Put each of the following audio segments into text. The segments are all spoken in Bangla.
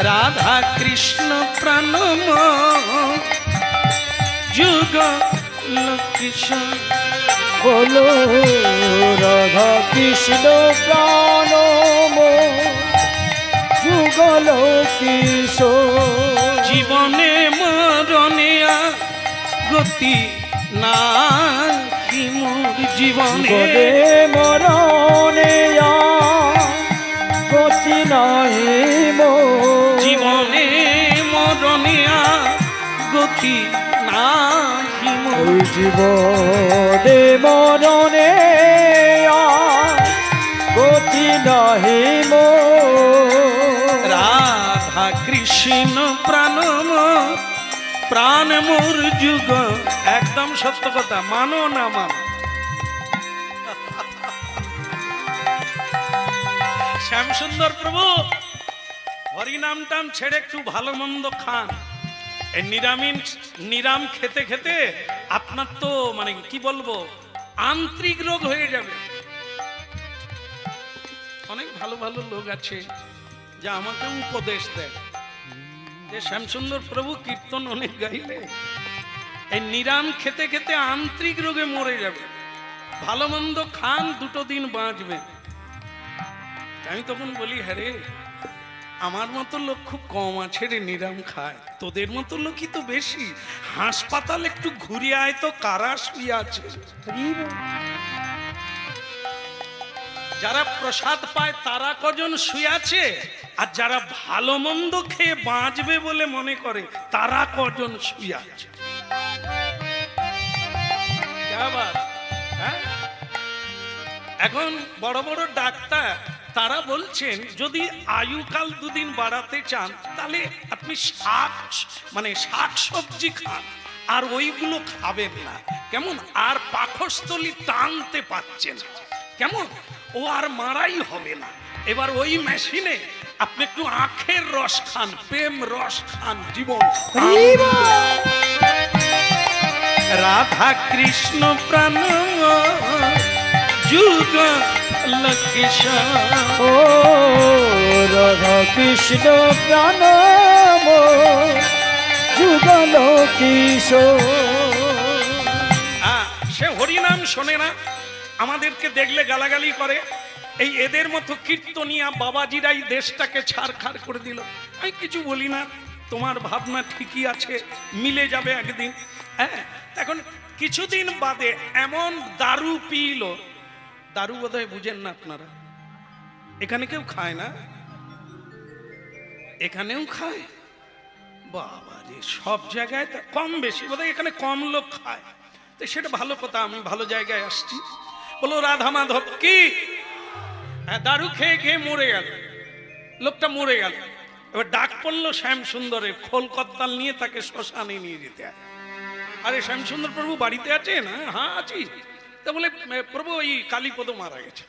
রাধা কৃষ্ণ প্রাণম যুগ কিশোর। বলো রাধা কৃষ্ণ প্রাণম যুগল কিশোর। জীবনে মরণে গতি নাই মোর জীবনে মরণে গতি নাই মোর। জীবনে মরণে গতি নাই মোর। জীবনে মরণে গতি নাহি মোর। রাধা কৃষ্ণ প্রাণম প্রাণ মোর যুগ। একদম সত্য কথা, মানো না মানো। শ্যামসুন্দর প্রভু হরিনাম টাম ছেড়ে একটু ভালো মন্দ খান। এই নিরাম খেতে খেতে আপনার তো মানে কি বলবো আন্তরিক রোগ হয়ে যাবে। অনেক ভালো ভালো লোক আছে যা আমাকে উপদেশ দেয় যে শ্যামসুন্দর প্রভু কীর্তন অনেক গাইলে এই নিরাম খেতে খেতে আন্তরিক রোগে মরে যাবে। ভালো মন্দ খান, দুটো দিন বাঁচবে। আমি তখন বলি, হ্যাঁ রে, আমার মতো লোক খুব কম আছে রে নিরাম খায়, তোদের মতো লোকই তো বেশি। হাসপাতাল একটু ঘুরে আয় তো, কারা শুয়ে আছে। যারা প্রসাদ পায় তারা কজন শুয়ে আছে, আর যারা ভালো মন্দ খেয়ে বাঁচবে বলে মনে করে তারা কজন শুয়ে আছে। এখন বড় বড় ডাক্তার তারা বলছেন যদি আয়ুকাল দুদিন বাড়াতে চান তাহলে আপনি শাক সবজি খান, আর ওইগুলো খাবেন না। কেমন আর পাকস্থলী টানতে পাচ্ছেন, কেমন ও আর মারাই হবে না। এবার ওই মেশিনে আপনি একটু আখের রস খান, প্রেম রস খান, জীবন। রাধা কৃষ্ণ প্রাণ যুগ কিশোর। ও রাধা কৃষ্ণ প্রাণ যুগল কিশোর। সে হরিনাম শোনে না, আমাদেরকে দেখলে গালাগালি করে। এই এদের মতো কীর্তনিয়া বাবাজিরাই দেশটাকে ছাড়খাড় করে দিল। আমি কিছু বলি না, তোমার ভাবনা ঠিকই আছে, মিলে যাবে একদিন। হ্যাঁ, এখন কিছুদিন বাদে এমন দারু পিল, দারু বোধহয় বুঝেন না আপনারা, এখানে কেউ খায় না, এখানেও খায়। বাবা রে, সব জায়গায় কম বেশি বোধহয় এখানে কম লোক খায়, তো সেটা ভালো কথা, আমি ভালো জায়গায় আসছি। বলো রাধা মাধব কি, দারু খেয়ে খেয়ে মরে গেল, লোকটা মরে গেল। এবার ডাক পড়লো শ্যামসুন্দরের, খোল কত্তাল নিয়ে তাকে শ্মশানে নিয়ে যেতে হয়। আরে শ্যামসুন্দর প্রভু বাড়িতে আছেন? হ্যাঁ আছি। তা বলে প্রভু ওই কালীপদ মারা গেছে।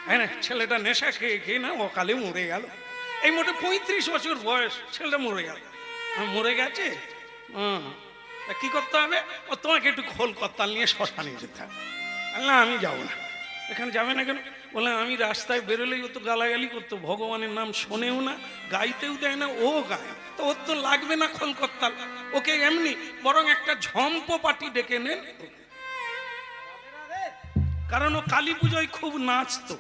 হ্যাঁ না, ছেলেটা নেশা খেয়ে খেয়ে না অকালে মরে গেল। এই মোটে 35 বছর বয়স, ছেলেটা মরে গেল। মরে গেছে, কি করতে হবে? ও তোমাকে একটু খোল কত্তাল নিয়ে শ্মশানে যেতে হবে। না আমি যাবো না। এখানে যাবে না কেন? বলে আমি রাস্তায় বেরোলেই ও তো গালাগালি করতো, ভগবানের নাম শোনেও না, গাইতেও দেয় না, ও গায়, তো ওর তো লাগবে না খোল কত্তাল। ওকে এমনি বরং একটা ঝম্প পাটি ডেকে নেন, কারণ ও কালী পুজোয় খুব নাচতো,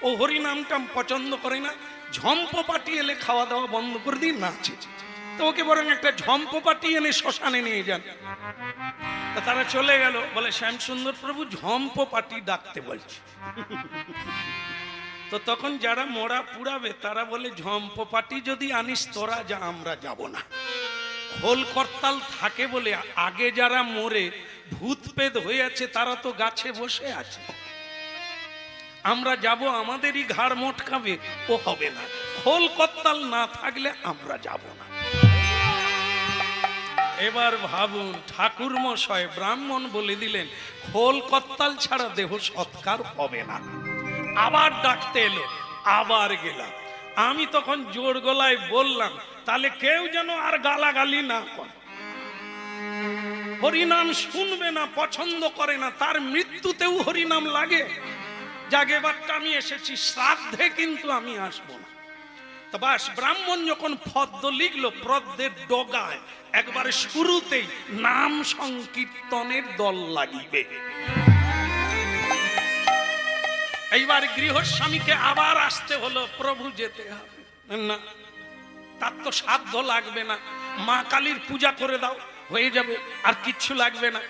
ও হরি নামটা পছন্দ করে না। ঝম্প পাটি এলে খাওয়া দাওয়া বন্ধ করে দিন, নাচে। তো ওকে বরং একটা ঝম্প পাটি এনে শ্মশানে নিয়ে যান। তারা চলে গেল, বলে শ্যামসুন্দর প্রভু ঝম্প পাটি ডাকতে বলছে। তো তখন যারা মোড়া পুড়াবে তারা বলে ঝম্প পাটি যদি আনিস তোরা যা, আমরা যাব না। খোল করতাল থাকে বলে আগে যারা মরে ভূত পেদ হয়ে আছে তারা তো গাছে বসে আছে, আমরা যাব, আমাদেরই ঘাড় মোটকাবে, ও হবে না। খোল করতাল না থাকলে আমরা যাব না। এবার ভাবুন, ঠাকুর মশাই ব্রাহ্মণ বলে দিলেন খোল করতাল ছাড়া দেহ সৎকার হবে না। আবার ডাকতে এলো, আবার গেলাম। আমি তখন জোর গলায় বললাম তাহলে কেউ যেন আর গালাগালি না করে, হরিনাম শুনবে না, পছন্দ করে না, তার মৃত্যুতেও হরিনাম লাগে। জাগে বারটা আমি এসেছি, শ্রাদ্ধে কিন্তু আমি আসবো না। তো বাস ব্রাহ্মণ যখন পদ্ম লিখলো, পদ্মের ডগায় একবারে শুরুতেই নাম সংকীর্তনের দল লাগিবে। এইবার গৃহস্বামীকে আবার আসতে হলো, প্রভু যেতে হবে না, তার তো সাধ্য লাগবে না, মা কালীর পূজা করে দাও হয়ে যাবে, আর কিচ্ছু লাগবে না।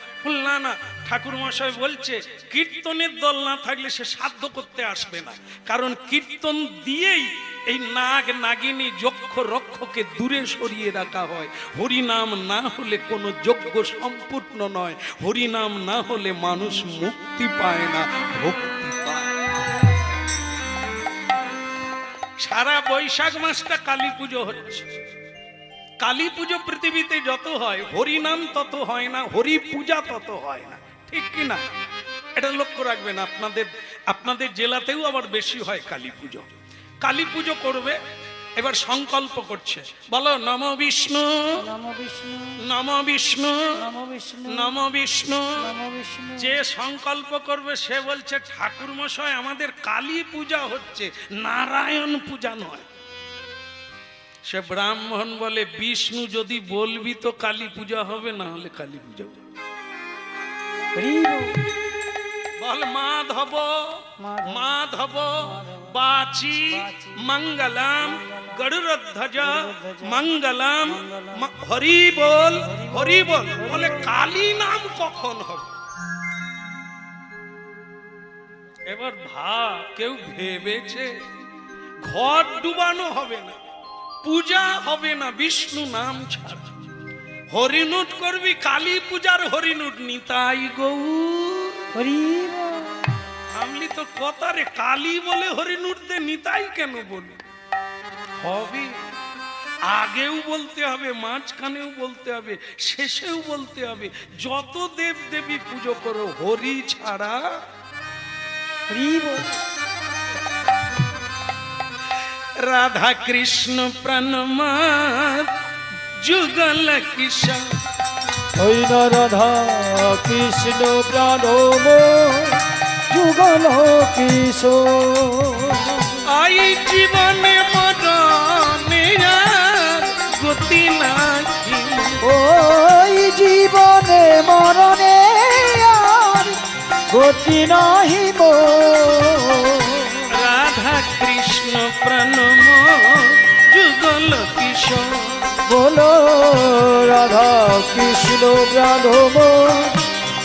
না না, ঠাকুর মশাই বলছে কীর্তনের দল না থাকলে সে সাধ্য করতে আসবে না, কারণ কীর্তন দিয়েই এই নাগ নাগিনী যক্ষ রক্ষকে দূরে সরিয়ে রাখা হয়। হরিনাম না হলে কোনো যজ্ঞ সম্পূর্ণ নয়, হরিনাম না হলে মানুষ মুক্তি পায় না, ভক্তি পায়। সারা বৈশাখ মাসটা কালী পুজো হচ্ছে। কালী পুজো পৃথিবীতে যত হয়, হরিনাম তত হয় না, হরি পূজা তত হয় না, ঠিক কিনা? এটা লক্ষ্য রাখবেন। আপনাদের জেলাতেও আবার বেশি হয় কালী পুজো। কালী পুজো করবে, এবার সংকল্প করছে, বলো নম বিষ্ণু নম বিষ্ণু নম বিষ্ণু নম বিষ্ণু নম বিষ্ণু। নম বিষ্ণু। যে সংকল্প করবে সে বলছে ঠাকুর মশাই আমাদের কালী পূজা হচ্ছে, নারায়ণ পূজা নয়। সে ব্রাহ্মণ বলে বিষ্ণু যদি বলবি তো কালী পূজা হবে, না হলে কালী পূজা হবে। বল মাধব মাধব বাচি মঙ্গলম গরুরধ্বজ মঙ্গলম হরি বল হরি বল। বলে কালী নাম কখন হবে? এবার ভাব, কেউ ভেবেছে ঘর ডুবানো হবে না, পূজা হবে না বিষ্ণু নাম ছাড়া, হরিনুট করবি, কালী পূজার হরিনুট নিতাই গৌর হরি আমলি তো কথা রে, কালী বলে হরিনুট দে, নিতাই কেন বলি? হবে, আগেও বলতে হবে, মাঝখানেও বলতে হবে, শেষেও বলতে হবে। যত দেব দেবী পুজো করো, হরি ছাড়া হরি বল। রাধা কৃষ্ণ প্রণমাত যুগল কিশোর। ওই না রাধা কৃষ্ণ প্রাণব যুগল কিশোর। আই জীবনে মরণে আর গতি নাহি, ওই জীবনে মরণে আর গতি নাহি মোর। রাধা কৃষ্ণ প্রণম যুগল কিশোর। বলো রাধা কৃষ্ণ প্রাণব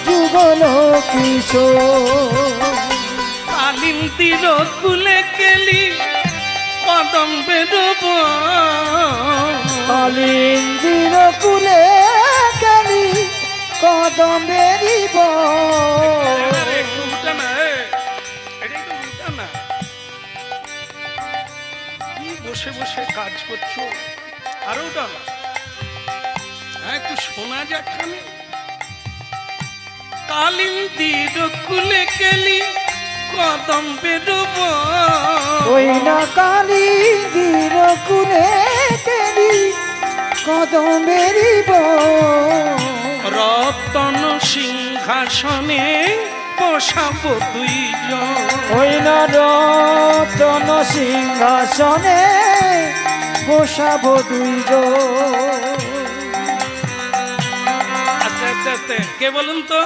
যুগল কিশোর। কালিন্দির কুলে কেলি কদম্বে ডুব, কালিন্দির কুলে কেলি কদমেরি একটু উঠে না, এটা একটু উঠে না, কি বসে বসে কাজ করছো? আরো উঠা, হ্যাঁ একটু শোনা যাক খানে। কালিন্দির কুলে কেলি কদম্বে ডুব, ওই না কালিন্দির কুলে কেলি কদমেরি রতন সিংহাসনে বসাবো দুইজন। ওই না রতন সিংহাসনে বসাবো দুইজন। আস্তে আস্তে আস্তে, কে বলুন তো?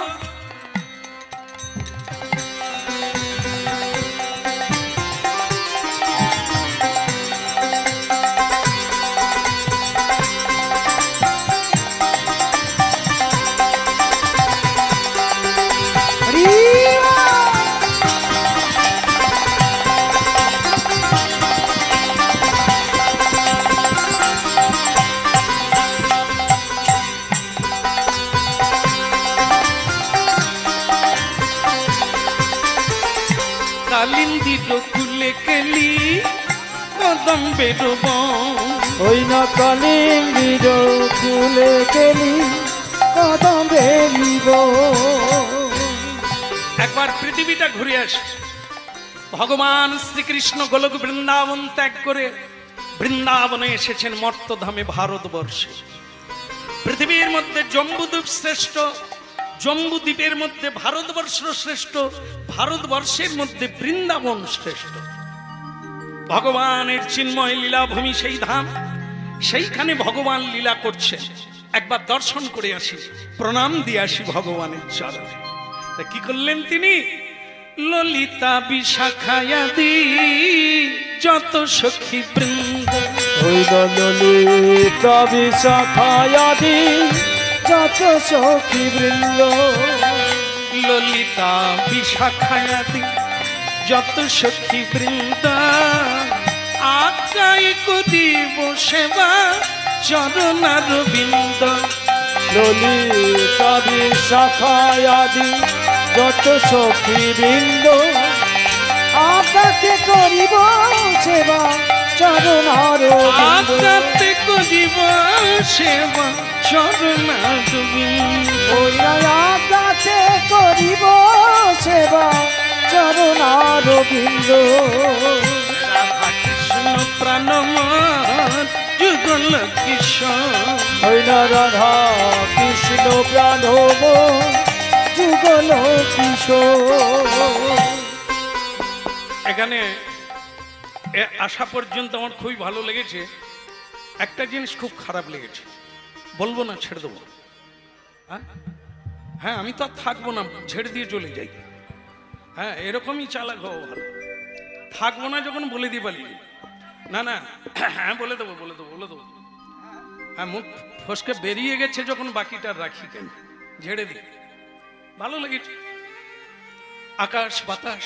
কালিন্দির কুলে কেলি কদম্বে ডুব, ওই না কালিন্দির কুলে কেলি কদমেরি একবার পৃথিবীটা ঘুরে আসে। ভগবান শ্রীকৃষ্ণ গোলক বৃন্দাবন ত্যাগ করে বৃন্দাবনে এসেছেন মর্তধামে, ভারতবর্ষে। পৃথিবীর মধ্যে জম্বুদ্বীপ শ্রেষ্ঠ, জম্বুদ্বীপের মধ্যে ভারতবর্ষ শ্রেষ্ঠ, ভারতবর্ষের মধ্যে বৃন্দাবন শ্রেষ্ঠ। ভগবানের চিন্ময় লীলাভূমি সেই ধাম, সেইখানে ভগবান লীলা করছেন। একবার দর্শন করে আসি, প্রণাম দিয়ে আসি ভগবানের চরণে। তা কি করলেন তিনি? ললিতা বিশাখায়াদি যত সখী বৃন্দ, হইল ললিতা বিশাখায়াদি যত সখী বৃন্দ, ললিতা বিশাখায়াদি যত সখী বৃন্দ, আজ্ঞায় করিব সেবা চরণার বিন্দ। ললিতা বিশাখায়াদি যত সখী বৃন্দ, আজ্ঞাতে করিব সেবা চরণার বিন্দ। আজ্ঞাতে করিব সেবা চরণার বিন্দ। ওই আজ্ঞাতে করিব সেবা চরণার বিন্দ। রাধা কৃষ্ণ প্রাণময় যুগল কিশোর, হইল রাধা কৃষ্ণ প্রাণময় যুগল কিশোর। এখানে আসা পর্যন্ত আমার খুবই ভালো লেগেছে। একটা জিনিস খুব খারাপ লেগেছে, বলবো না, ছেড়ে দেবো। হ্যাঁ, আমি তো আর থাকবো না, ছেড়ে দিয়ে চলে যাই। হ্যাঁ, এরকমই চালাক হওয়া ভালো। থাকবো না যখন বলে দিয়ে পালিয়ে, না না, হ্যাঁ বলে দেবো, বলে দেবো, বলে দেবো। হ্যাঁ, মুখ ফসকে বেরিয়ে গেছে যখন, বাকিটা রাখি কেন, ঝেড়ে দিই। ভালো লেগেছে, আকাশ বাতাস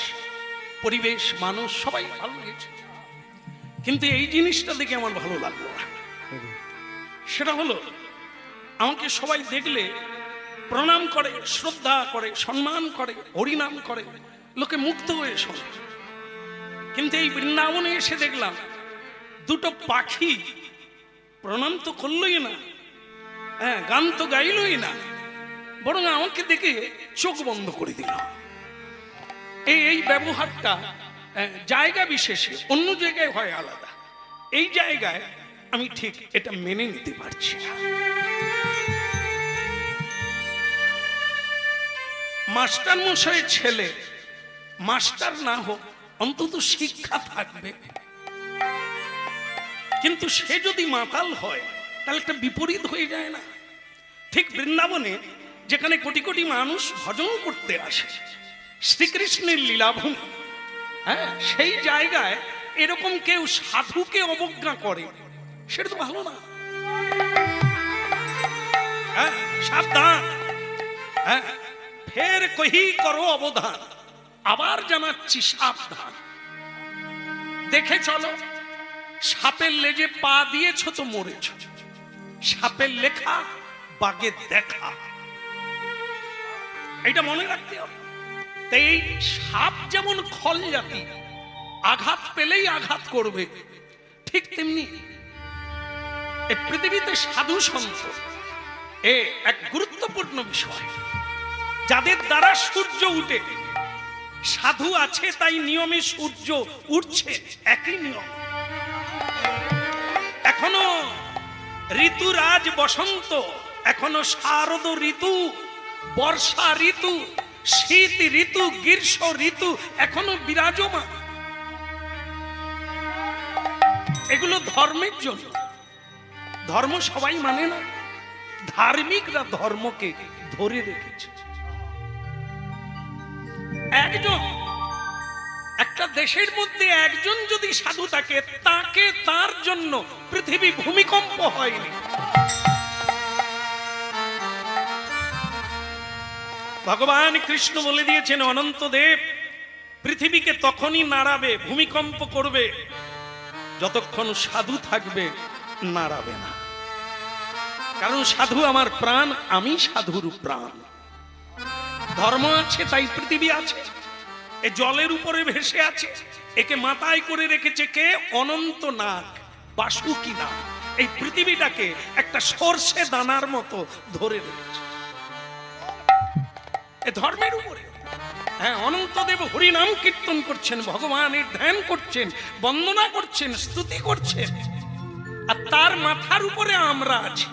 পরিবেশ মানুষ সবাই ভালো লেগেছে। কিন্তু এই জিনিসটা দেখে আমার ভালো লাগলো না। সেটা হলো, আমাকে সবাই দেখলে প্রণাম করে, শ্রদ্ধা করে, সম্মান করে, হরিনাম করে, লোকে মুক্ত হয়ে শোনে। কিন্তু এই বৃন্দাবনে এসে দেখলাম দুটো পাখি প্রণাম তো করলই না, হ্যাঁ, গান তো গাইলই না, বরং আমাকে দেখে চোখ বন্ধ করে দিল। এই ব্যবহারটা জায়গা বিশেষে, অন্য জায়গায় হয় আলাদা, এই জায়গায় আমি ঠিক এটা মেনে নিতে পারছি না। মাস্টার মশাইয়ের ছেলে মাস্টার না হোক, অন্তত শিক্ষা থাকবে। কিন্তু সে যদি মাতাল হয় তাহলে একটা বিপরীত হয়ে যায় না? ঠিক বৃন্দাবনে যেখানে কোটি কোটি মানুষ ভজন করতে আসে, শ্রীকৃষ্ণের লীলাভূমি, হ্যাঁ, সেই জায়গায় এরকম কেউ সাধুকে অবজ্ঞা করে, সেটা তো ভালো না। হ্যাঁ, সাবধান। হ্যাঁ, ফের কহি করো অবধান, আবার জানাচ্ছি সাবধান। দেখে চলো, সাপের লেজে পা দিয়েছ তো মরেছ। সাপের লেখা, বাঘের দেখা, এটা মনে রাখতে হবে। তাই এই সাপ যেমন খল জাতি, আঘাত পেলেই আঘাত করবে, ঠিক তেমনি এই পৃথিবীতে সাধু সন্ত এক গুরুত্বপূর্ণ বিষয়, যাদের দ্বারা সূর্য উঠে। সাধু আছে তাই নিয়মে সূর্য উঠছে, একই নিয়ম। এখনো ঋতুরাজ বসন্ত, এখনো শারদ ঋতু, বর্ষা ঋতু, শীত ঋতু, গ্রীষ্ম ঋতু এখনো বিরাজমান। এগুলো ধর্মের জন্য। ধর্ম সবাই মানে না, ধার্মিকরা ধর্মকে ধরে রেখেছে। একটা দেশের মধ্যে একজন যদি সাধু থাকে, তাকে তার জন্য পৃথিবী ভূমিকম্প হয়নি। ভগবান কৃষ্ণ বলে দিয়েছেন, অনন্ত দেব পৃথিবীকে তখনই নাড়াবে, ভূমিকম্প করবে, যতক্ষণ সাধু থাকবে নাড়াবে না। কারণ সাধু আমার প্রাণ, আমি সাধুর প্রাণ। ধর্ম আছে তাই পৃথিবী আছে, এ জলের উপরে ভেসে আছে, একে মাথায় করে রেখেছে কে? অনন্ত নাগ, বাসুকি নাগ। এই পৃথিবীটাকে একটা সর্ষে দানার মতো ধরে রেখেছে এ ধর্মের উপরে। হ্যাঁ, অনন্তদেব হরিনাম কীর্তন করছেন, ভগবানের ধ্যান করছেন, বন্দনা করছেন, স্তুতি করছেন, আর তার মাথার উপরে আমরা আছি।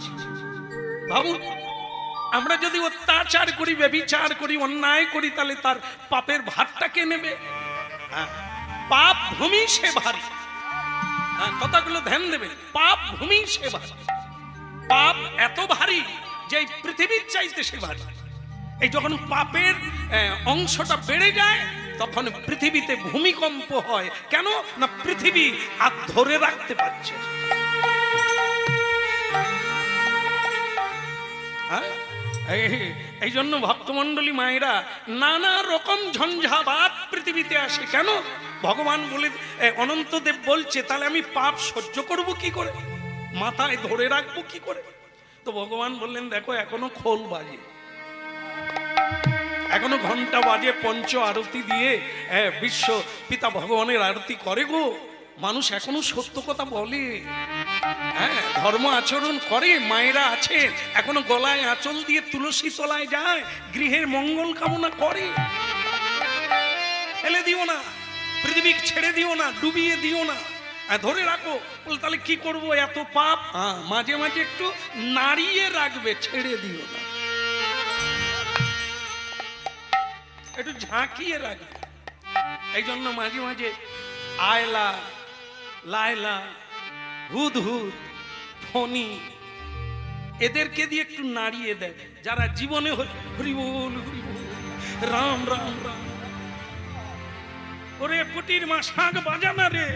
ভাবুন, আমরা যদি অত্যাচার করি, ব্যভিচার করি, অন্যায় করি, তাহলে তার পাপের ভারটা কে নেবে? পাপ ভূমি সে ভারী, হ্যাঁ, কথাগুলো ধ্যান দেবেন। পাপ ভূমি সে ভারী, পাপ এত ভারী যে এই পৃথিবীর চাইতে সে ভারী। এই যখন পাপের অংশটা বেড়ে যায় তখন পৃথিবীতে ভূমিকম্প হয়। কেন না পৃথিবী আর ধরে রাখতে পারছে। হ্যাঁ, এই জন্য ভক্তমণ্ডলী মায়েরা নানা রকম ঝঞ্ঝাবাত পৃথিবীতে আসে। কেন? ভগবান বলে, অনন্তদেব বলছে, তাহলে আমি পাপ সহ্য করব কি করে, মাথায় ধরে রাখবো কি করে? তো ভগবান বললেন, দেখো এখনো খোল বাজে, এখনো ঘন্টা বাজে, পঞ্চ আরতি দিয়ে বিশ্ব পিতা ভগবানের আরতি করে গো। মানুষ এখনো সত্য কথা বলে, হ্যাঁ, ধর্ম আচরণ করে। মায়েরা আছে এখনো গলায় আঁচল দিয়ে তুলসী তলায় যায়, গৃহের মঙ্গল কামনা করে। ফেলে দিও না, পৃথিবী ছেড়ে দিও না, ডুবিয়ে দিও না, ধরে রাখো। বল তাহলে কি করব, এত পাপ? মাঝে মাঝে একটু নাড়িয়ে রাখবে, ছেড়ে দিও না, একটু ঝাঁকিয়ে রাখবে। এই জন্য মাঝে মাঝে আয়লা, লায়লা, হুদ হুদ, ফণি এদেরকে দিয়ে একটু নাড়িয়ে দেয়। যারা জীবনে হরি বল হরি বল, রাম রাম রাম, ওরে পুটির মা শাঁখ বাজানা রে।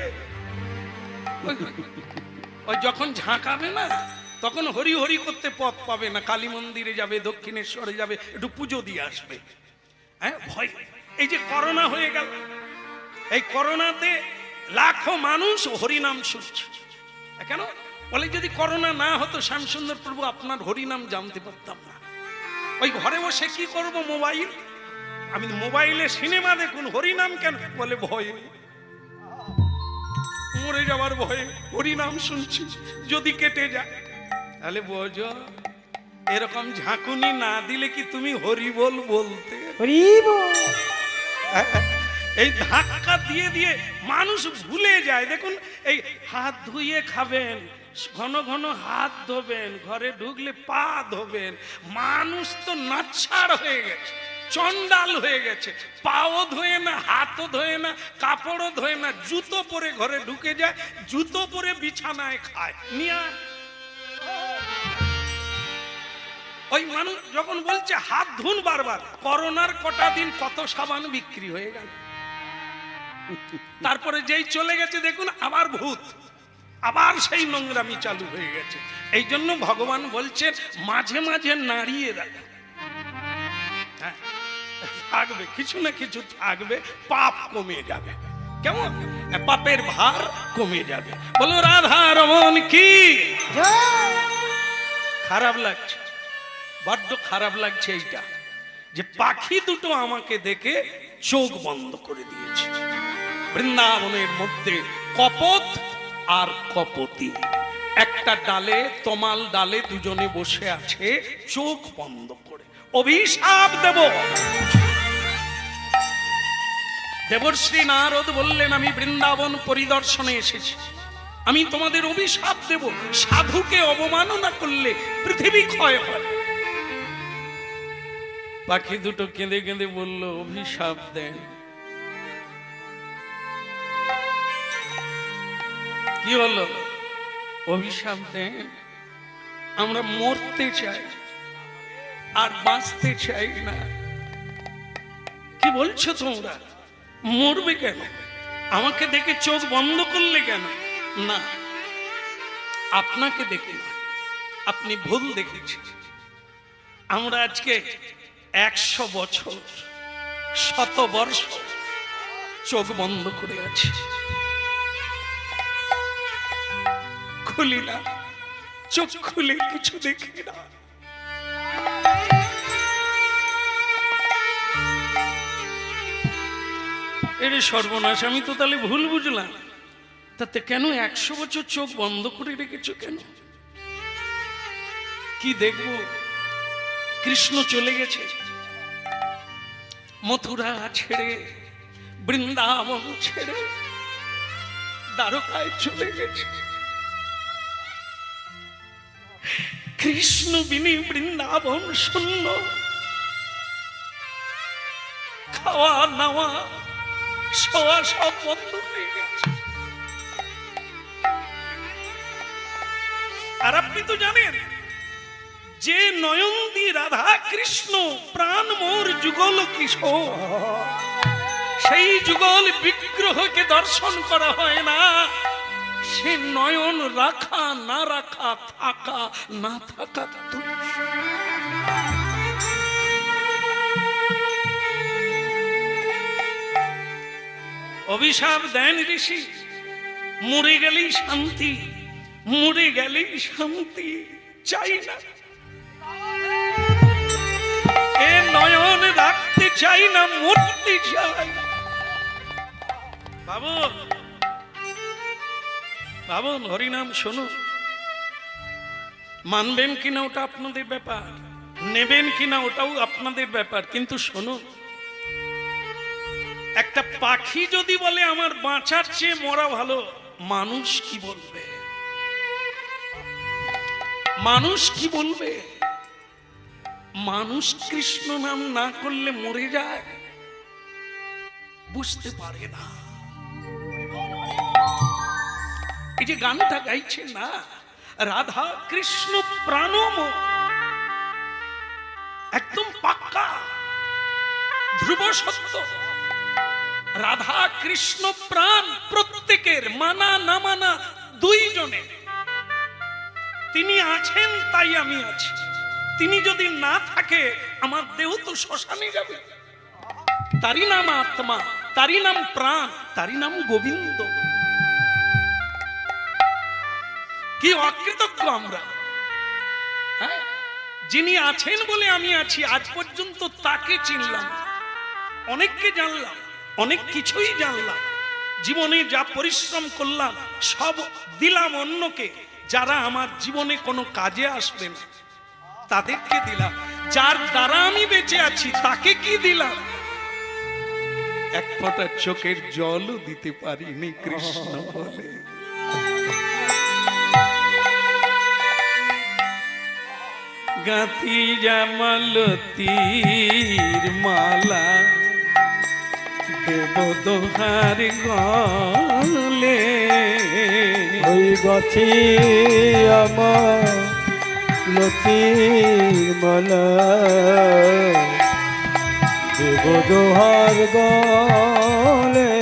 ওই যখন ঝাঁকাবে না তখন হরি হরি করতে পথ পাবে না। কালী মন্দিরে যাবে, দক্ষিণেশ্বরে যাবে, একটু পুজো দিয়ে আসবে। হ্যাঁ, ভয়। এই যে করোনা হয়ে গেল, এই করোনাতে লাখো মানুষ হরিনাম শুনছে। কেন? বলে যদি করোনা না হতো শ্যামসুন্দর প্রভু আপনার হরিনাম জানতে পারতাম না। ওই ঘরে বসে কি করব, মোবাইল, আমি মোবাইলে সিনেমা দেখুন, হরিনাম কেন? বলে ভয়ে, মরে যাওয়ার ভয়ে হরিনাম শুনছি, যদি কেটে যায়। তাহলে বোঝো, এরকম ঝাঁকুনি না দিলে কি তুমি হরি বল বলতে? এই ধাক্কা দিয়ে দিয়ে মানুষ ভুলে যায়। দেখুন, এই হাত ধুয়ে খাবেন, ঘন ঘন হাত ধোবেন, ঘরে ঢুকলে পা ধোবেন। মানুষ তো নাচ্ছাড় হয়ে গেছে, চন্ডাল হয়ে গেছে, পাও ধোয়ে না, হাতও ধোয়ে না, কাপড়ও ধোয়ে না, জুতো পরে ঘরে ঢুকে যায়, জুতো পরে বিছানায় খায়। নিয়া ওই মানুষ যখন বলছে হাত ধুন বারবার, করোনার কটা দিন কত সাবান বিক্রি হয়ে গেল। তারপরে যেই চলে গেছে দেখুন আবার ভূত, আবার সেই নোংরামি চালু হয়ে গেছে। এই জন্য ভগবান বলছে মাঝে মাঝে নাড়িয়ে রাখ, হ্যাঁ, থাকবে কিছু না কিছু থাকবে, পাপ কমে যাবে। কেমন? পাপের ভার কমে যাবে। বলো রাধা রমন কি। খারাপ লাগছে, বড্ড খারাপ লাগছে এইটা, যে পাখি দুটো আমাকে দেখে চোখ বন্ধ করে দিয়েছে। বৃন্দাবনের মধ্যে কপত আর কপতি একটা ডালে, তমাল ডালে দুজনে বসে আছে চোখ বন্ধ করে। অভিশাপ দেব। দেবর্ষি নারদ বললেন, আমি বৃন্দাবন পরিদর্শনে এসেছি, আমি তোমাদের অভিশাপ দেব। সাধুকে অবমাননা করলে পৃথিবী ক্ষয় হয়। পাখি দুটো কেঁদে কেঁদে বলল, অভিশাপ দেন। কি হলো? অভিশাপ দেন। আমরা মরতে চাই আর বাঁচতে চাই না। কি বলছো তোমরা? মরবে কেন? আমাকে দেখে চোখ বন্ধ করলে কেন? না, আপনাকে দেখে না, আপনি ভুল দেখেছেন। আমরা আজকে 100 বছর, 100 বর্ষ চোখ বন্ধ করে আছি, খুলি না, চোখ খুলে কিছু দেখি না। এর সর্বনাশ, আমি তো তাহলে ভুল বুঝলাম। তাতে কেন 100 বছর চোখ বন্ধ করে রেখেছো কেন? কি দেখব? কৃষ্ণ চলে গেছে মথুরা ছেড়ে, বৃন্দাবন ছেড়ে দ্বারকায় চলে গেছে। কৃষ্ণ বিনি বৃন্দাবন শূন্য, খাওয়া নাওয়া শোয়া সব বন্ধ হয়ে গেছে। আর আপনি তো জানেন যে নয়ন দিয়ে রাধা কৃষ্ণ প্রাণ মোর যুগল কিশোর, সেই যুগল বিগ্রহকে দর্শন করা হয় না, সে নয়ন রাখা না রাখা, থাকা না থাকা তুচ্ছ। অভিশাপ দেন ঋষি, মরে গেলেই শান্তি, মরে গেলেই শান্তি চাই না, এ নয়ন রাখতে চাই না, মরতে চাই। ভাবুন ভাবুন, হরিনাম শুনুন, মানবেন কিনা ওটা আপনাদের ব্যাপার, নেবেন কিনা ওটাও আপনাদের ব্যাপার, কিন্তু শুনুন, একটা পাখি যদি বলে আমার বাঁচার চেয়ে মরা ভালো, মানুষ কি বলবে? মানুষ কি বলবে? মানুষ কৃষ্ণ নাম না করলে মরে যায়, বুঝতে পারে না। এই যে গানটা গাইছে না, রাধা কৃষ্ণ প্রাণম, একদম পাক্কা ধ্রুব সত্য। রাধা কৃষ্ণ প্রাণ প্রত্যেকের, মানা না মানা দুইজনে। তিনি আছেন তাই আমি আছি, তিনি যদি না থাকে আমার দেহ তো শ্মশানে যাবে। তারই নাম আত্মা, তারই নাম প্রাণ, তারই নাম গোবিন্দ। কি অকৃতজ্ঞ আমরা! হ্যাঁ, যিনি আছেন বলে আমি আছি, আজ পর্যন্ত তাকে চিনলাম, অনেককে জানলাম, অনেক কিছুই জানলাম, জীবনে যা পরিশ্রম করলাম সব দিলাম অন্যকে, যারা আমার জীবনে কোনো কাজে আসবে না তাদেরকে দিলাম, যার দ্বারা আমি বেঁচে আছি তাকে কি দিলাম? এক ফোঁটা চোখের জলও দিতে পারিনি কৃষ্ণ বলে। গাঁথি জামালতির মালা দেব দোহার গলে, ওই গছি আমার লতির মালা দেব দোহার গলে।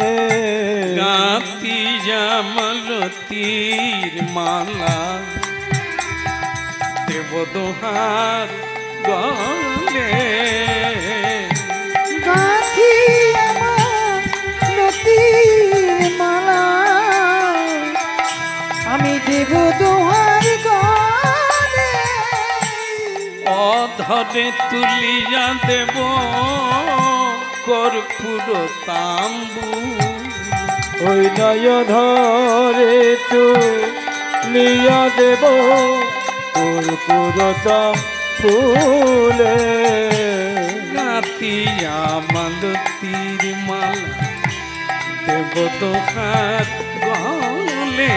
গাঁথি জামালতির মালা দেব দোহার গলে, গাঁথি আমার লতির মালা আমি দেব দোহার গলে। অধরে তুলিয়া দেব কর্পূর তাম্বু, ওই নয় ধরে তু নিয়া দেব কর্পূরতা ফুলে। গাঁথি জামালতির মালা দেব দোহার গলে,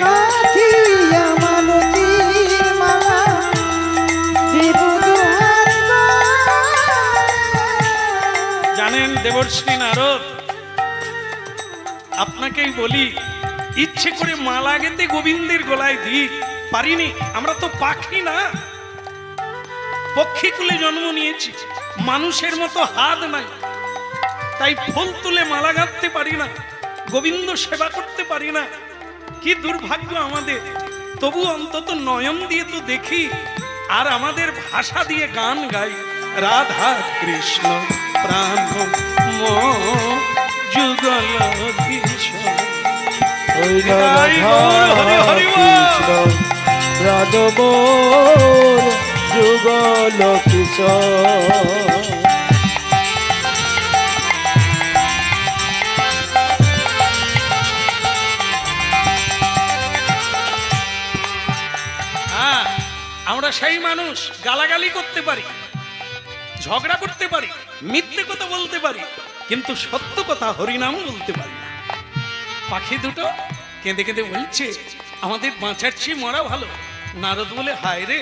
গাঁথি জামালতির মালা দেব দোহার গলে। জানেন দেবর্ষি নারদ, আপনাকেই বলি, ইচ্ছে করে মালা গেতে গোবিন্দের গলায় দিই, পারিনি। আমরা তো পাখি না, পক্ষীকুলে জন্ম নিয়েছি, মানুষের মতো হাত নাই, তাই ফুল তুলে মালা গাঁথতে পারি না, গোবিন্দ সেবা করতে পারি না। কি দুর্ভাগ্য আমাদের! তবু অন্তত নয়ন দিয়ে তো দেখি, আর আমাদের ভাষা দিয়ে গান গাই। রাধা কৃষ্ণ প্রাণ যুগল কিশোর, ওই হরি হরি কৃষ্ণ রাধবর যুগল কিশোর। হ্যাঁ, আমরা সেই মানুষ, গালাগালি করতে পারি, ঝগড়া করতে পারি, মিথ্যে কথা বলতে পারি, কিন্তু সত্য কথা হরিনাম বলতে পারি না। পাখি দুটো কেঁদে কেঁদে বলছে আমাদের বাঁচার চেয়ে মরা ভালো। নারদ বলে, হায় রে,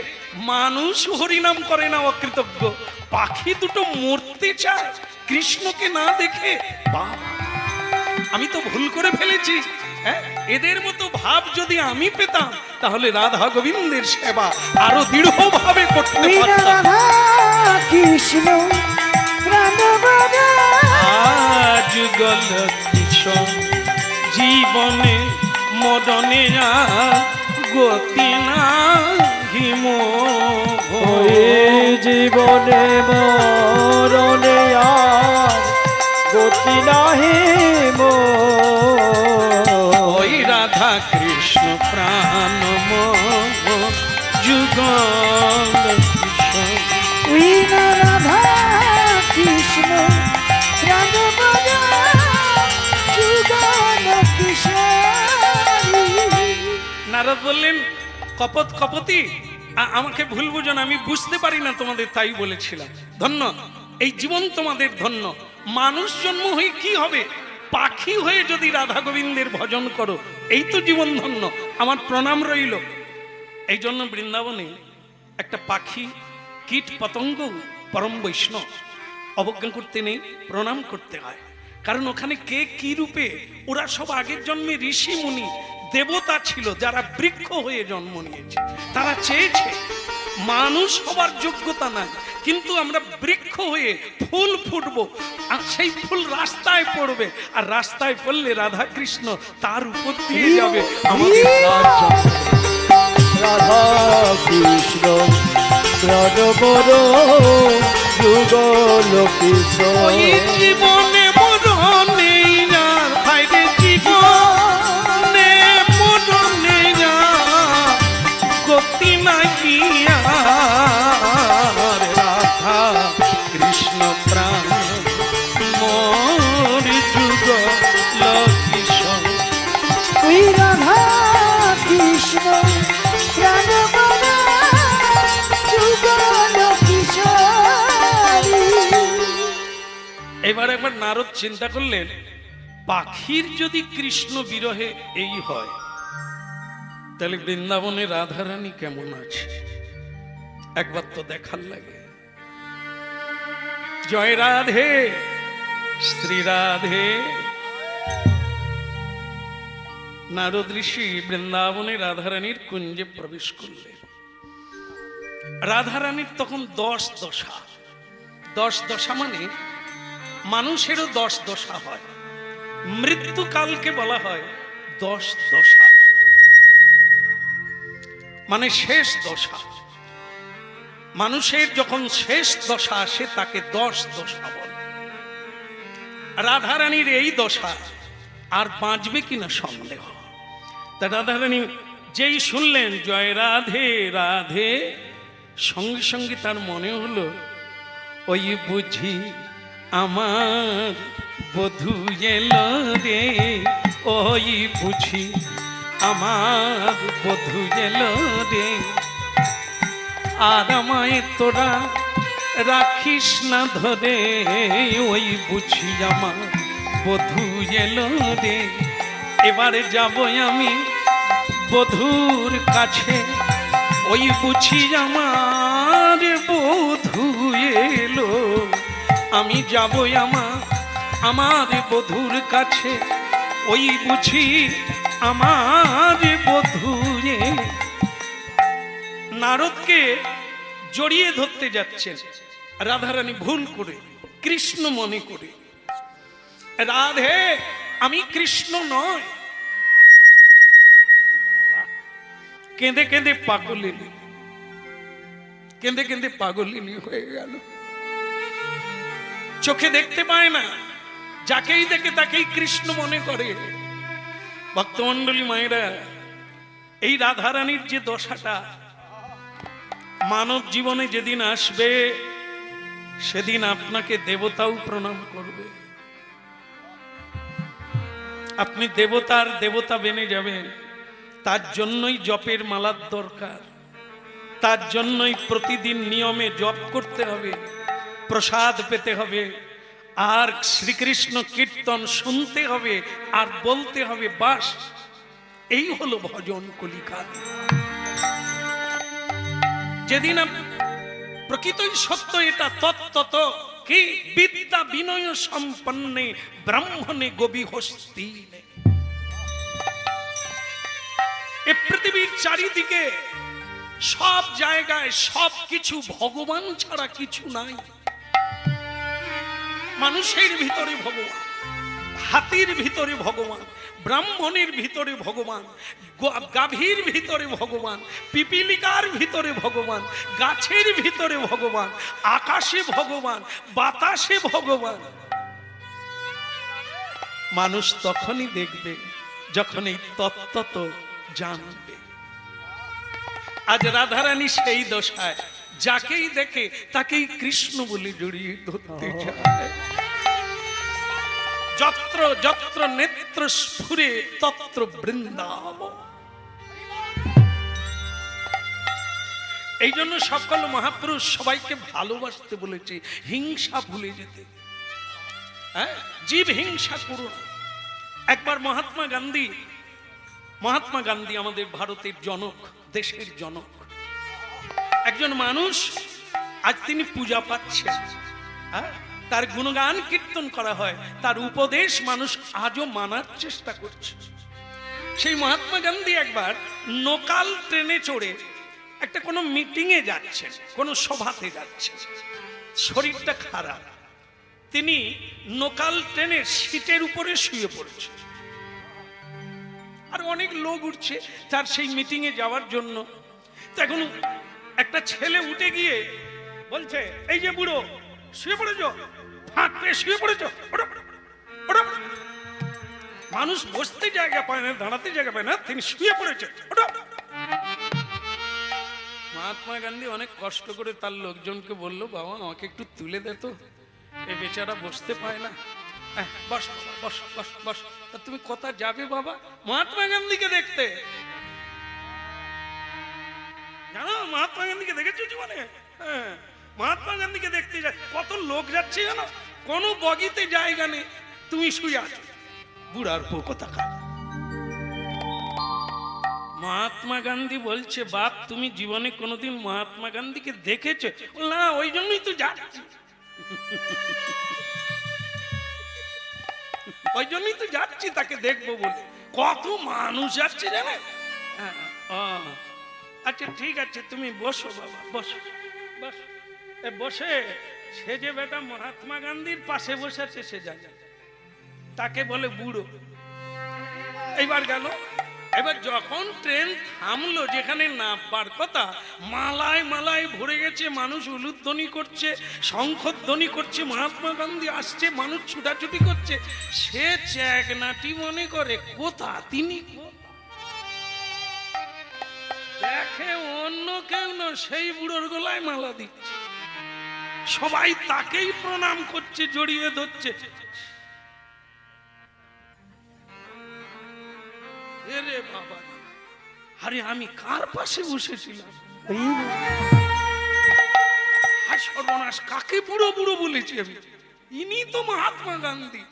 মানুষ হরিনাম করে না, অকৃতজ্ঞ। পাখি দুটো মরতে চায় কৃষ্ণকে না দেখে। বাবা, আমি তো ভুল করে ফেলেছি, হ্যাঁ, এদের মতো ভাব যদি আমি পেতাম তাহলে রাধা গোবিন্দের সেবা আরো দৃঢ়ভাবে করতে ওই না পারতাম। রাধা কৃষ্ণ প্রাণবরা আজ গল কিশোর জীবনে মদনে গতি নাহি মোর। ওই জীবনে মরণে আর গতি নাহি মোর। ওই রাধা কৃষ্ণ প্রাণ যুগল কিশোর। ওই না রাধা কৃষ্ণ প্রাণবরা যুগল কিশোরী। নারদ বললেন, কপত কপতি আমাকে ভুল বুঝো না, আমি বুঝতে পারি না তোমাদের, তাই বলেছিলাম। ধন্য, এই জীবন তোমাদের ধন্য। মানুষ জন্ম হয়ে কি হবে? পাখি হয়ে যদি রাধা গোবিন্দের ভজন করো, এই তো জীবন ধন্য। আমার প্রণাম রইল। এই জন্য বৃন্দাবনে একটা পাখি, কীট পতঙ্গ পরম বৈষ্ণব, অবজ্ঞা করতে নেই, প্রণাম করতে হয়। কারণ ওখানে কে কি রূপে, ওরা সব আগের জন্মে ঋষি মুনি দেবতা ছিল, যারা বৃক্ষ হয়ে জন্ম নিয়েছে। তারা চেয়েছে মানুষ হবার যোগ্যতা নাই, কিন্তু আমরা বৃক্ষ হয়ে ফুল ফুটবো, আর সেই ফুল রাস্তায় পড়বে, আর রাস্তায় পড়লে রাধা কৃষ্ণ তার উপর দিয়ে যাবে আমাদের রাজ্য। রাধা কৃষ্ণ প্রাণবর যুগল কিশোর। ওই জীবনে মরণে যার, হায়রে জীবনে মরণে যার গতি নাহি আর। রাধা কৃষ্ণ প্রাণ মোর যুগল কিশোর। ওই রাধা কৃষ্ণ প্রাণবর যুগল কিশোরী। এবার একবার নারদ চিন্তা করলেন, পাখির যদি কৃষ্ণ বিরহে এই হয়, তাহলে বৃন্দাবনে রাধারানী কেমন আছে একবার তো দেখার লাগে। জয় রাধে শ্রী রাধে। নারদ ঋষি বৃন্দাবনে রাধারানীর কুঞ্জে প্রবেশ করলেন। রাধারানীর তখন 10 দশা। 10 দশা মানে মানুষেরও 10 দশা হয়, মৃত্যুকালকে বলা হয় 10 দশা, মানে শেষ দশা। মানুষের যখন শেষ দশা আসে তাকে 10 দশা বলে। রাধারানীর এই দশা আর বাঁচবে কিনা সন্দেহ। তা রাধারানী যেই শুনলেন জয় রাধে রাধে, সঙ্গে সঙ্গে তার মনে হলো, ওই বুঝি আমার বধূ এলো রে, ওই বুঝি আমার বধূ এলো রে, আর আমায় তোরা রাখিস না ধরে, ওই বুঝি আমার বধূ এলো রে। এবারে যাব আমি বধূর কাছে, ওই বুঝি আমার বধূ এলো। আমি যাব আমার বধূর কাছে, ওই বুঝি আমার বধূ এলো। নারদকে জড়িয়ে ধরতে যাচ্ছেন রাধারানী ভুল করে, কৃষ্ণ মনে করে। রাধে, আমি কৃষ্ণ নয়। কেঁদে কেঁদে পাগলিনী, কেঁদে কেঁদে পাগলিনী হয়ে গেল। চোখে দেখতে পায় না, যাকেই দেখে তাকেই কৃষ্ণ মনে করে। ভক্তমণ্ডলী মায়েরা, এই রাধারানীর যে দশাটা মানব জীবনে যেদিন আসবে, সেদিন আপনাকে দেবতাও প্রণাম করবে। আপনি দেবতার দেবতা বেনে যাবেন। তার জন্যই জপের মালার দরকার, তার জন্যই প্রতিদিন নিয়মে জপ করতে হবে, প্রসাদ পেতে হবে, আর শ্রীকৃষ্ণ কীর্তন শুনতে হবে আর বলতে হবে। বাস, এই হলো ভজন কলিকাল। যেদিন প্রকৃতই সত্য এটা তত্ত্বত কি বিদ্যা বিনয় সম্পন্নে ব্রাহ্মণে গোবি হস্তি। এ পৃথিবীর চারিদিকে সব জায়গায় সব কিছু ভগবান ছাড়া কিছু নাই। মানুষের ভিতরে ভগবান, হাতির ভিতরে ভগবান, ব্রাহ্মণের ভিতরে ভগবান, গাভীর ভিতরে ভগবান, পিপিলিকার ভিতরে ভগবান, গাছের ভিতরে ভগবান, আকাশে ভগবান, বাতাসে ভগবান। মানুষ তখনই দেখবে যখন এই তত্ত্ব জানবে। আজ রাধারানী সেই দশায়, যাকেই দেখে তাকেই কৃষ্ণ বলে জড়িয়ে ধরতে চায়। যত্র যত্র নেত্র স্ফুরে তত্র বৃন্দাবন। এই জন্য সকল মহাপুরুষ সবাইকে ভালোবাসতে বলেছে, হিংসা ভুলে যেতে। জীব হিংসা করো না। একবার মহাত্মা গান্ধী আমাদের ভারতের জনক, দেশের জনক, একজন মানুষ, আজ তিনি পূজা পাচ্ছেন, তার গুণগান কীর্তন করা হয়, তার উপদেশ মানুষ আজও মানার চেষ্টা করছে। সেই মহাত্মা গান্ধী একবার লোকাল ট্রেনে চড়ে একটা কোনো মিটিংয়ে যাচ্ছেন, কোনো সভাতে যাচ্ছেন, শরীরটা খারাপ, তিনি লোকাল ট্রেনের সিটের উপরে শুয়ে পড়েছে। আর অনেক লোক উঠছে তার সেই মিটিংয়ে যাওয়ার জন্য। তখন একটা ছেলে উঠে গিয়ে বলছে, এই যে বুড়ো শুয়ে পড়েছ, ফাঁক পেয়ে শুয়ে পড়েছ। মানুষ বসতে জায়গা পায় না, দাঁড়াতে জায়গা পায় না, তিনি শুয়ে পড়েছে। মহাত্মা গান্ধী অনেক কষ্ট করে তার লোকজনকে বলল, বাবা আমাকে একটু তুলে দে তো, এই বেচারা বসতে পায় না। বস বস বস বস। তুমি কোথা যাবে বাবা? মহাত্মা গান্ধীকে দেখতে। জানো মহাত্মা গান্ধীকে দেখেছো জীবনে? হ্যাঁ, মহাত্মা গান্ধীকে দেখতে যায় কত লোক যাচ্ছে জানো, কোন বগিতে জায়গা নেই, তুমি শুয়ে আছো। বুড়ার পো কোথাকা। মহাত্মা গান্ধী বলছে, বাপ তুমি জীবনে কোনোদিন মহাত্মা গান্ধীকে দেখেছো? না, ওই জন্যই তো যাচ্ছি, ওই জন্যই তো যাচ্ছি তাকে দেখবো বলে। কত মানুষ যাচ্ছে জানে। আচ্ছা ঠিক আছে, তুমি বসো বাবা, বসো বসো। বসে সে যে বেটা মহাত্মা গান্ধীর পাশে বসেছে সে জানে, তাকে বলে বুড়ো। এইবার গেল, এবার যখন ট্রেন থামলো, যেখানে নামবার কথা, মালায় মালায় ভরে গেছে মানুষ, উলুধ্বনি করছে, শঙ্খধ্বনি করছে, মহাত্মা গান্ধী আসছে, মানুষ ছুটাছুটি করছে। সে চ্যাগনাটি মনে করে কোথা তিনি, দেখে অন্য কেউ না, সেই বুড়োর গলায় মালা দিচ্ছে। সবাই তাকেই প্রণাম করছে, জড়িয়ে ধরছে। এরে বাবা, আরে আমি কার পাশে বসেছিলাম? সর্বনাশ, কাকে বুড়ো বুড়ো বলেছি আমি? ইনি তো মহাত্মা গান্ধী।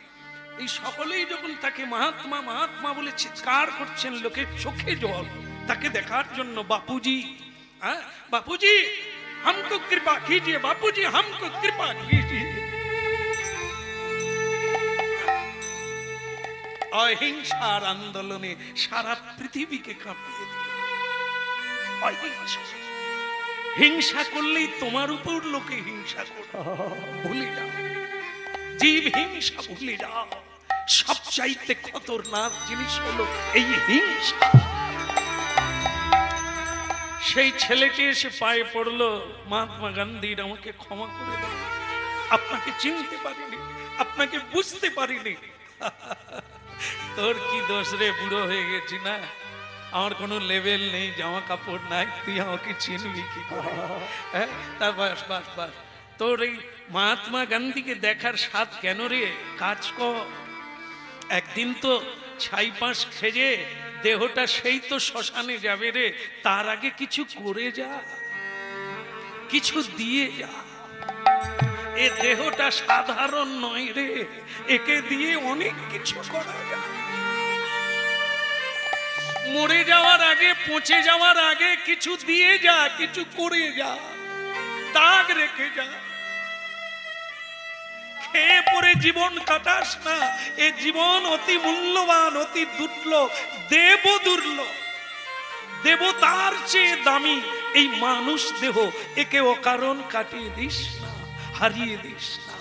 এই সকলেই যখন তাকে মহাত্মা মহাত্মা বলে চিৎকার করছেন, লোকের চোখে জল তাকে দেখার জন্য। বাপুজি, হ্যাঁ বাপুজি हमको कृपा कीजिए, बापूजी हमको कृपा कीजिए। অহিংসার আন্দোলনে সারা পৃথিবীকে কাঁপিয়ে দিল। হিংসা করলেই তোমার উপর লোকে হিংসা করবে, ভুলে যাও। জীব হিংসা ভুলে যাও। সবচাইতে খতরনাক জিনিস হলো এই হিংসা। সেই ছেলেটি এসে পায়ে পড়লো, মহাত্মা গান্ধীর আমাকে ক্ষমা করে দেন, আপনাকে চিনতে পারিনি, আপনাকে বুঝতে পারিনি। তোর কি দোষ রে, বুড়ো হয়ে গেছি না, আমার কোনো লেভেল নেই, জামা কাপড় নাই, তুই আমাকে চিনবি কি করে? হ্যাঁ, তা বাস বাস বাস, তোর এই মহাত্মা গান্ধীকে দেখার স্বাদ কেন রে? কাজ কর, একদিন তো ছাই পাঁশ খেয়ে দেহটা সেই তো শ্মশানে যাবে রে, তার আগে কিছু করে যা, কিছু দিয়ে যা। এ দেহটা সাধারণ নয় রে, একে দিয়ে অনেক কিছু করা যায়। মরে যাওয়ার আগে, পচে যাওয়ার আগে কিছু দিয়ে যা, কিছু করে যা, দাগ রেখে যা। খেয়ে পরে জীবন কাটাস না, এ জীবন অতি মূল্যবান, অতি দুর্লভ, দেব দুর্লভ। দেবতার চেয়ে দামি এই মানুষ দেহ, একে অকারণ কাটিয়ে দিস না, হারিয়ে দিস না।